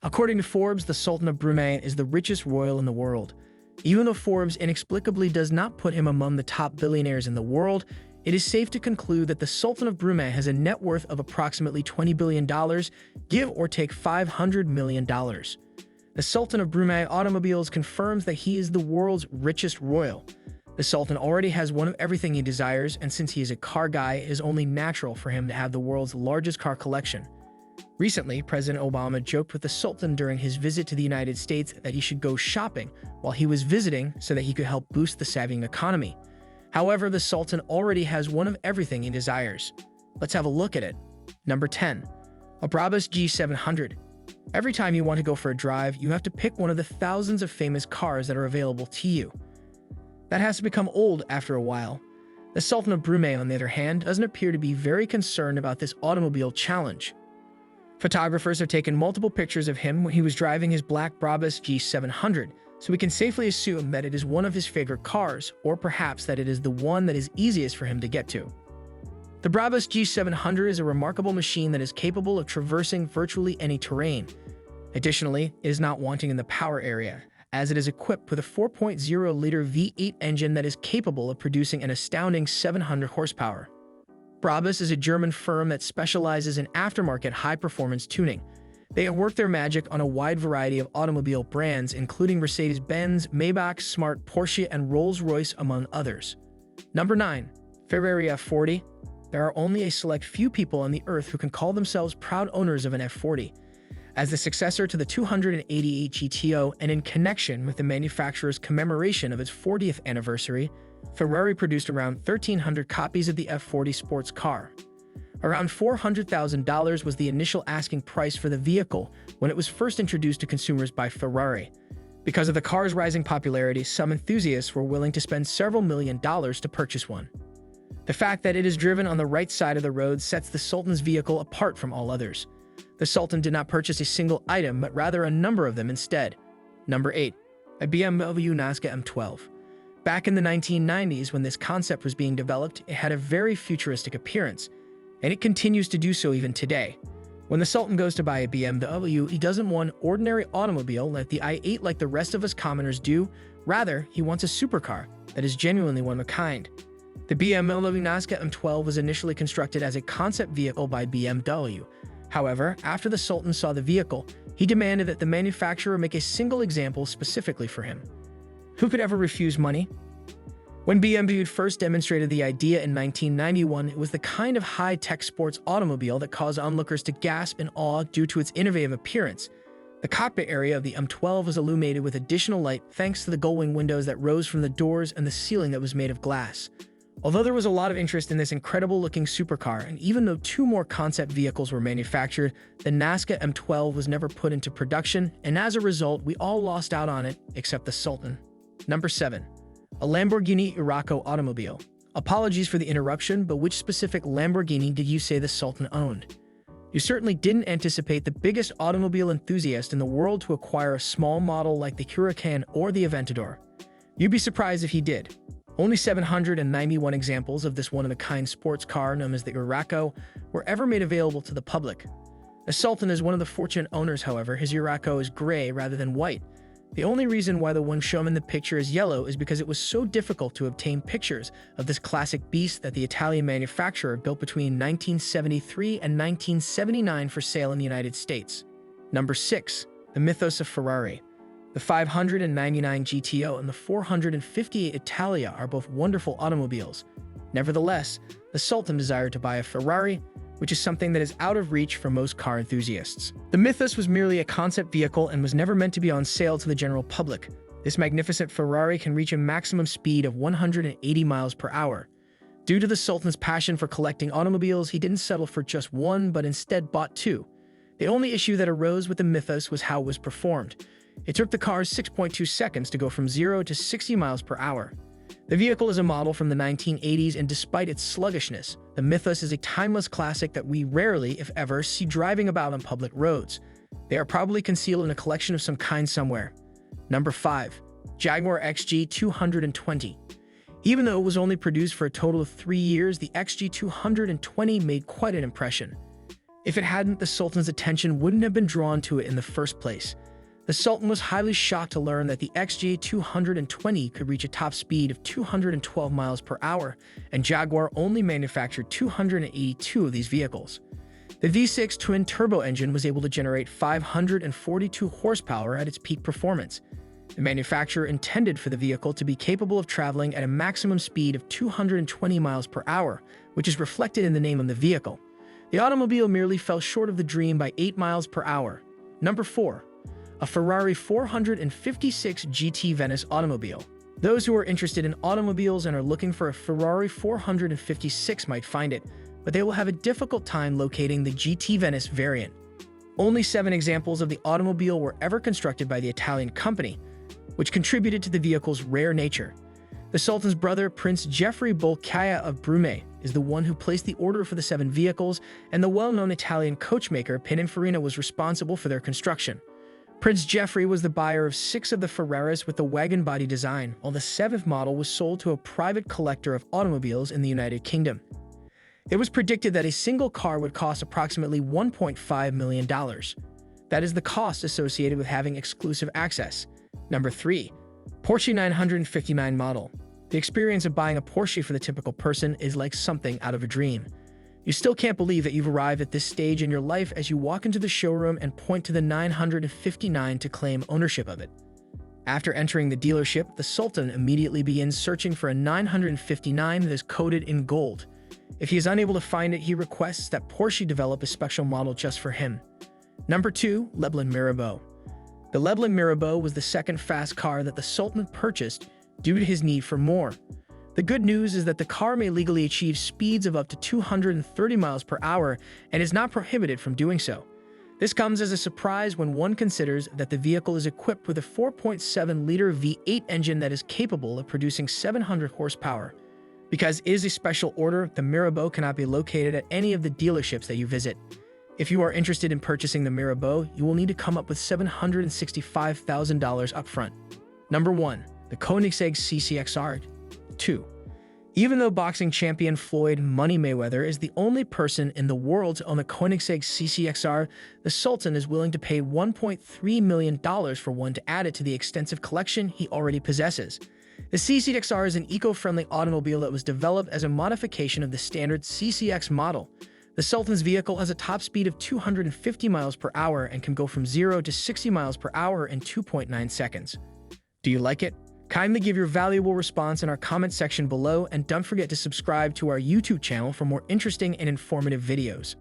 According to Forbes, the Sultan of Brunei is the richest royal in the world. Even though Forbes inexplicably does not put him among the top billionaires in the world, it is safe to conclude that the Sultan of Brunei has a net worth of approximately $20 billion, give or take $500 million. The Sultan of Brunei Automobiles confirms that he is the world's richest royal. The Sultan already has one of everything he desires, and since he is a car guy, it is only natural for him to have the world's largest car collection. Recently, President Obama joked with the Sultan during his visit to the United States that he should go shopping while he was visiting so that he could help boost the sagging economy. However, the Sultan already has one of everything he desires. Let's have a look at it. Number 10. A Brabus G700. Every time you want to go for a drive, you have to pick one of the thousands of famous cars that are available to you. That has to become old after a while. The Sultan of Brunei, on the other hand, doesn't appear to be very concerned about this automobile challenge. Photographers have taken multiple pictures of him when he was driving his black Brabus G700, so we can safely assume that it is one of his favorite cars, or perhaps that it is the one that is easiest for him to get to. The Brabus G700 is a remarkable machine that is capable of traversing virtually any terrain. Additionally, it is not wanting in the power area, as it is equipped with a 4.0-liter V8 engine that is capable of producing an astounding 700 horsepower. Brabus is a German firm that specializes in aftermarket high-performance tuning. They have worked their magic on a wide variety of automobile brands, including Mercedes-Benz, Maybach, Smart, Porsche, and Rolls-Royce, among others. Number 9. Ferrari F40. There are only a select few people on the earth who can call themselves proud owners of an F40. As the successor to the 288 GTO and in connection with the manufacturer's commemoration of its 40th anniversary, Ferrari produced around 1,300 copies of the F40 sports car. Around $400,000 was the initial asking price for the vehicle when it was first introduced to consumers by Ferrari. Because of the car's rising popularity, some enthusiasts were willing to spend several $1 million to purchase one. The fact that it is driven on the right side of the road sets the Sultan's vehicle apart from all others. The Sultan did not purchase a single item, but rather a number of them instead. Number 8. A BMW Nazca M12. Back in the 1990s, when this concept was being developed, it had a very futuristic appearance, and it continues to do so even today. When the Sultan goes to buy a BMW, he doesn't want an ordinary automobile like the i8 like the rest of us commoners do. Rather, he wants a supercar that is genuinely one of a kind. The BMW Nazca M12 was initially constructed as a concept vehicle by BMW. However, after the Sultan saw the vehicle, he demanded that the manufacturer make a single example specifically for him. Who could ever refuse money? When BMW first demonstrated the idea in 1991, it was the kind of high-tech sports automobile that caused onlookers to gasp in awe due to its innovative appearance. The cockpit area of the M12 was illuminated with additional light thanks to the gull-wing windows that rose from the doors and the ceiling that was made of glass. Although there was a lot of interest in this incredible-looking supercar, and even though 2 more concept vehicles were manufactured, the Nazca M12 was never put into production, and as a result, we all lost out on it, except the Sultan. Number 7. A Lamborghini Urraco automobile. Apologies for the interruption, but which specific Lamborghini did you say the Sultan owned? You certainly didn't anticipate the biggest automobile enthusiast in the world to acquire a small model like the Huracan or the Aventador. You'd be surprised if he did. Only 791 examples of this one-of-a-kind sports car known as the Urraco were ever made available to the public. The Sultan is one of the fortunate owners, however. His Urraco is gray rather than white. The only reason why the one shown in the picture is yellow is because it was so difficult to obtain pictures of this classic beast that the Italian manufacturer built between 1973 and 1979 for sale in the United States. Number 6. The mythos of Ferrari. The 599 GTO and the 458 Italia are both wonderful automobiles. Nevertheless, the Sultan desired to buy a Ferrari, which is something that is out of reach for most car enthusiasts. The Mythos was merely a concept vehicle and was never meant to be on sale to the general public. This magnificent Ferrari can reach a maximum speed of 180 miles per hour. Due to the Sultan's passion for collecting automobiles, he didn't settle for just one, but instead bought 2. The only issue that arose with the Mythos was how it was performed. It took the car 6.2 seconds to go from 0 to 60 miles per hour. The vehicle is a model from the 1980s, and despite its sluggishness, the Mythos is a timeless classic that we rarely, if ever, see driving about on public roads. They are probably concealed in a collection of some kind somewhere. Number 5. Jaguar XG220. Even though it was only produced for a total of 3 years, the XG220 made quite an impression. If it hadn't, the Sultan's attention wouldn't have been drawn to it in the first place. The Sultan was highly shocked to learn that the XJ220 could reach a top speed of 212 miles per hour, and Jaguar only manufactured 282 of these vehicles. The V6 twin-turbo engine was able to generate 542 horsepower at its peak performance. The manufacturer intended for the vehicle to be capable of traveling at a maximum speed of 220 miles per hour, which is reflected in the name of the vehicle. The automobile merely fell short of the dream by 8 miles per hour. Number 4. A Ferrari 456 GT Venice automobile. Those who are interested in automobiles and are looking for a Ferrari 456 might find it, but they will have a difficult time locating the GT Venice variant. Only 7 examples of the automobile were ever constructed by the Italian company, which contributed to the vehicle's rare nature. The Sultan's brother, Prince Geoffrey Bolkiah of Brunei, is the one who placed the order for the 7 vehicles, and the well-known Italian coachmaker Pininfarina was responsible for their construction. Prince Geoffrey was the buyer of 6 of the Ferraris with the wagon body design, while the 7th model was sold to a private collector of automobiles in the United Kingdom. It was predicted that a single car would cost approximately $1.5 million. That is the cost associated with having exclusive access. Number 3. Porsche 959 model. The experience of buying a Porsche for the typical person is like something out of a dream. You still can't believe that you've arrived at this stage in your life as you walk into the showroom and point to the 959 to claim ownership of it. After entering the dealership, the Sultan immediately begins searching for a 959 that is coated in gold. If he is unable to find it, he requests that Porsche develop a special model just for him. Number 2. Leblanc Mirabeau. The Leblanc Mirabeau was the second fast car that the Sultan purchased due to his need for more. The good news is that the car may legally achieve speeds of up to 230 miles per hour and is not prohibited from doing so. This comes as a surprise when one considers that the vehicle is equipped with a 4.7-liter V8 engine that is capable of producing 700 horsepower. Because it is a special order, the Mirabeau cannot be located at any of the dealerships that you visit. If you are interested in purchasing the Mirabeau, you will need to come up with $765,000 upfront. Number 1. The Koenigsegg CCXR 2. Even though boxing champion Floyd Money Mayweather is the only person in the world to own the Koenigsegg CCXR, the Sultan is willing to pay $1.3 million for one to add it to the extensive collection he already possesses. The CCXR is an eco-friendly automobile that was developed as a modification of the standard CCX model. The Sultan's vehicle has a top speed of 250 miles per hour and can go from 0 to 60 miles per hour in 2.9 seconds. Do you like it? Kindly give your valuable response in our comment section below, and don't forget to subscribe to our YouTube channel for more interesting and informative videos.